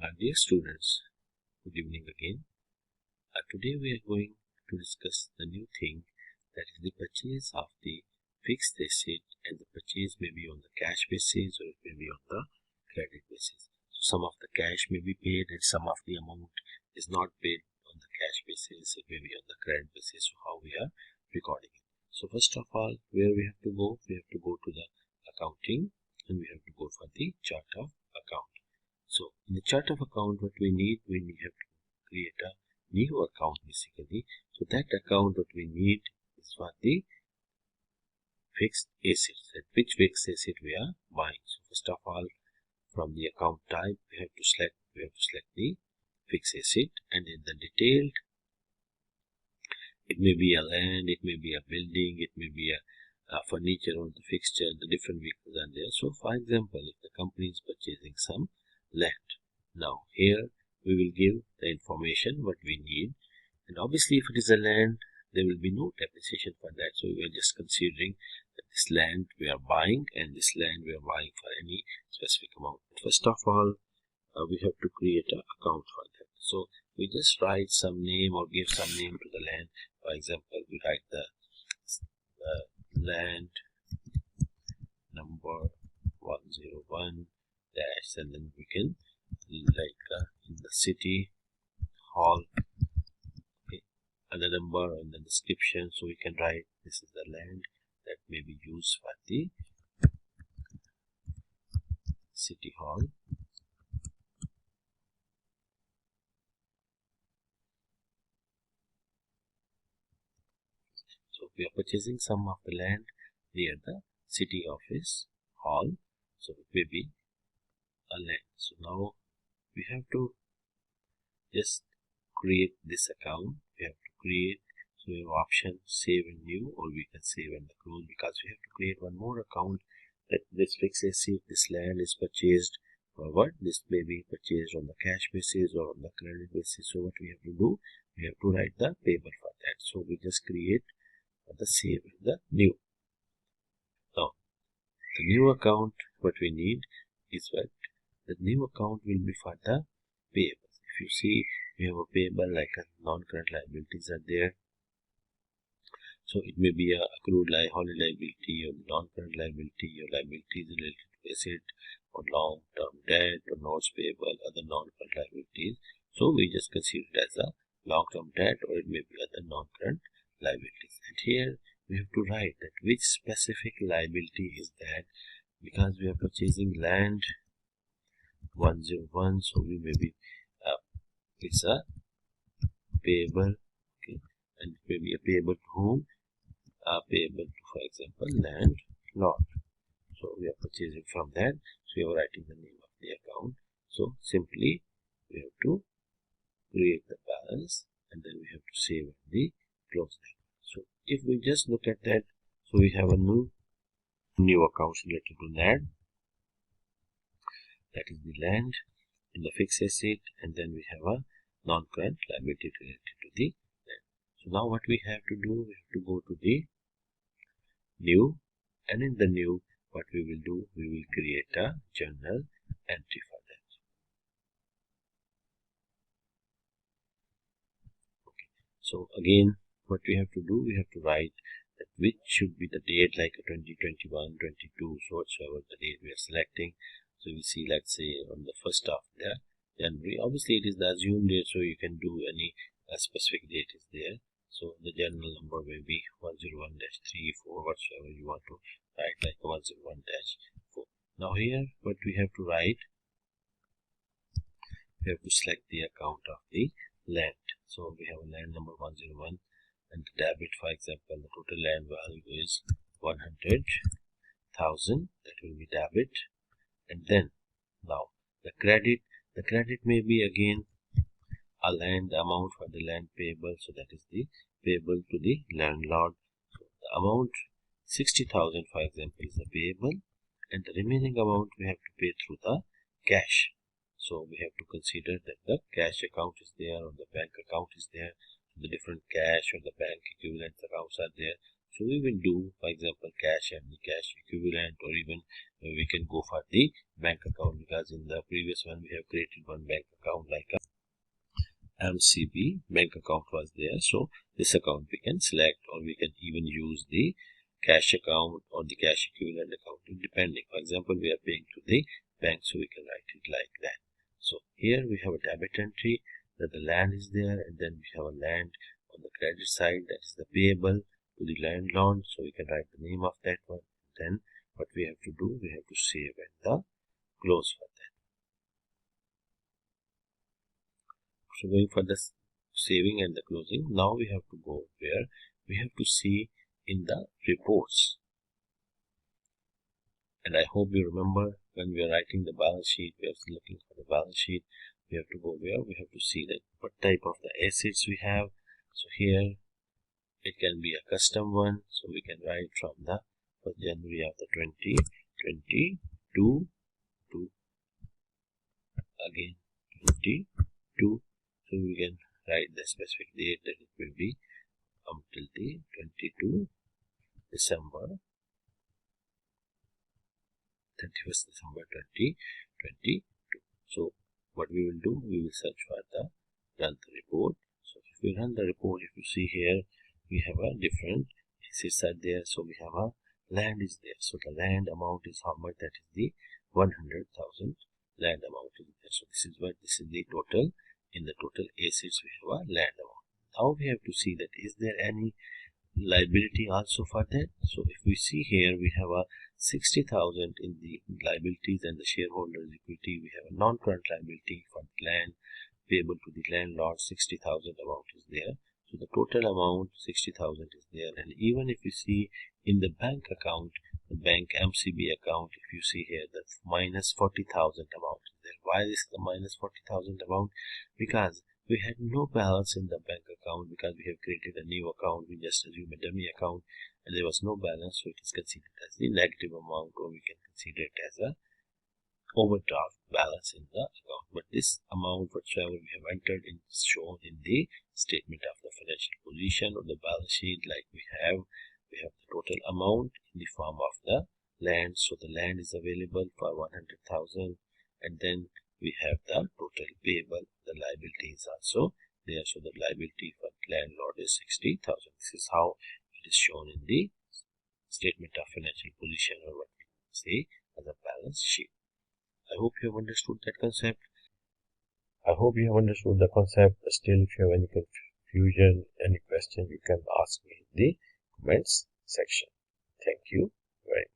Dear students, good evening again. Today we are going to discuss the new thing, that is the purchase of the fixed asset, and the purchase may be on the cash basis or it may be on the credit basis. So some of the cash may be paid and some of the amount is not paid on the cash basis, it may be on the credit basis. So how we are recording it. So first of all, where we have to go? We have to go to the accounting and we have to go for the chart of account. So in the chart of account, what we have to create a new account basically. So that account what we need is for the fixed assets. At which fixed asset we are buying. So first of all, from the account type, we have to select the fixed asset, and in the detailed, it may be a land, it may be a building, it may be a furniture or the fixture, the different vehicles are there. So for example, if the company is purchasing some land, now here we will give the information what we need, and obviously if it is a land, there will be no depreciation for that. So we are just considering that this land we are buying and this land we are buying for any specific amount. First of all, we have to create an account for that. So we just write some name or give some name to the land. For example, we write the land number 101 dash, and then we can in the city hall, okay, and the number and the description. So we can write this is the land that may be used for the city hall. So we are purchasing some of the land near the city office hall, so it may be a land. So now we have to just create this account. We have to create, so we have option save and new, or we can save and close, because we have to create one more account that this fixed asset, this land is purchased for what? This may be purchased on the cash basis or on the credit basis. So what we have to do, we have to write the payable for that. So we just create the save and the new. Now the new account what we need is what? The new account will be for the payable. If you see, we have a payable like a non-current liabilities are there. So it may be a accrued holiday liability or non-current liability or liabilities related to asset or long-term debt or notes payable, other non-current liabilities. So we just consider it as a long-term debt, or it may be other non-current liabilities. And here we have to write that which specific liability is that, because we are purchasing land 101, so we may be it's a payable, okay, and it may be a payable to whom? Payable to, for example, landlord. So we are purchasing from that, so we are writing the name of the account. So simply we have to create the balance and then we have to save the close that. So if we just look at that, so we have a new account related to land, that is the land in the fixed asset, and then we have a non-current liability related to the land. So now what we have to do, we have to go to the new, and in the new what we will do, we will create a journal entry for that. Okay. So again, what we have to do, we have to write that which should be the date, like a 2021, 22, so whatsoever the date we are selecting. So we see, let's say on the 1st of the January. Obviously it is the assumed date, so you can do any specific date is there. So the journal number may be 101-34, whatsoever you want to write, like 101-4. Now here what we have to write, we have to select the account of the land. So we have a land number 101, and the debit, for example, the total land value is 100,000, that will be debit. And then now the credit may be again a land amount for the land payable, so that is the payable to the landlord. So the amount 60,000, for example, is the payable, and the remaining amount we have to pay through the cash. So we have to consider that the cash account is there or the bank account is there. The different cash or the bank equivalent accounts are there. So we will do, for example, cash and the cash equivalent, or even we can go for the bank account, because in the previous one we have created one bank account like a MCB bank account was there. So this account we can select, or we can even use the cash account or the cash equivalent account, depending. For example, we are paying to the bank, so we can write it like that. So here we have a debit entry that the land is there, and then we have a land on the credit side, that is the payable to the landlord. So we can write the name of that one. Then what we have to do, we have to save and the close for that. So going for the saving and the closing, now we have to go where we have to see in the reports. And I hope you remember when we are writing the balance sheet, we are looking for the balance sheet. We have to go where we have to see that what type of the assets we have. So here it can be a custom one, so we can write from the 1st January of the 2022 to again 22. So we can write the specific date that it will be until the 22 December 31st December 2022. So what we will do, we will search for the run the report. So if we run the report, if you see here, we have a different assets are there. So we have a land is there. So the land amount is how much? That is the 100,000 land amount is there. So this is what this is the total. In the total assets we have a land amount. Now we have to see that is there any liability also for that. So if we see here, we have a 60,000 in the liabilities and the shareholders equity. We have a non-current liability for the land payable to the landlord. 60,000 amount is there. So the total amount 60,000 is there. And even if you see in the bank account, the bank MCB account, if you see here, the minus 40,000 amount is there. Why is the minus 40,000 amount? Because we had no balance in the bank account, because we have created a new account. We just assume a dummy account and there was no balance, so it is considered as the negative amount, or we can consider it as a overdraft balance in the account. But this amount whatsoever we have entered in is shown in the statement of the financial position or the balance sheet. Like we have the total amount in the form of the land. So the land is available for 100,000, and then we have the total payable. The liability is also there. So the liability for landlord is 60,000. This is how it is shown in the statement of financial position, or what we say as a balance sheet. I hope you have understood that concept. Still, if you have any confusion, any question, you can ask me in the comments section. Thank you very much.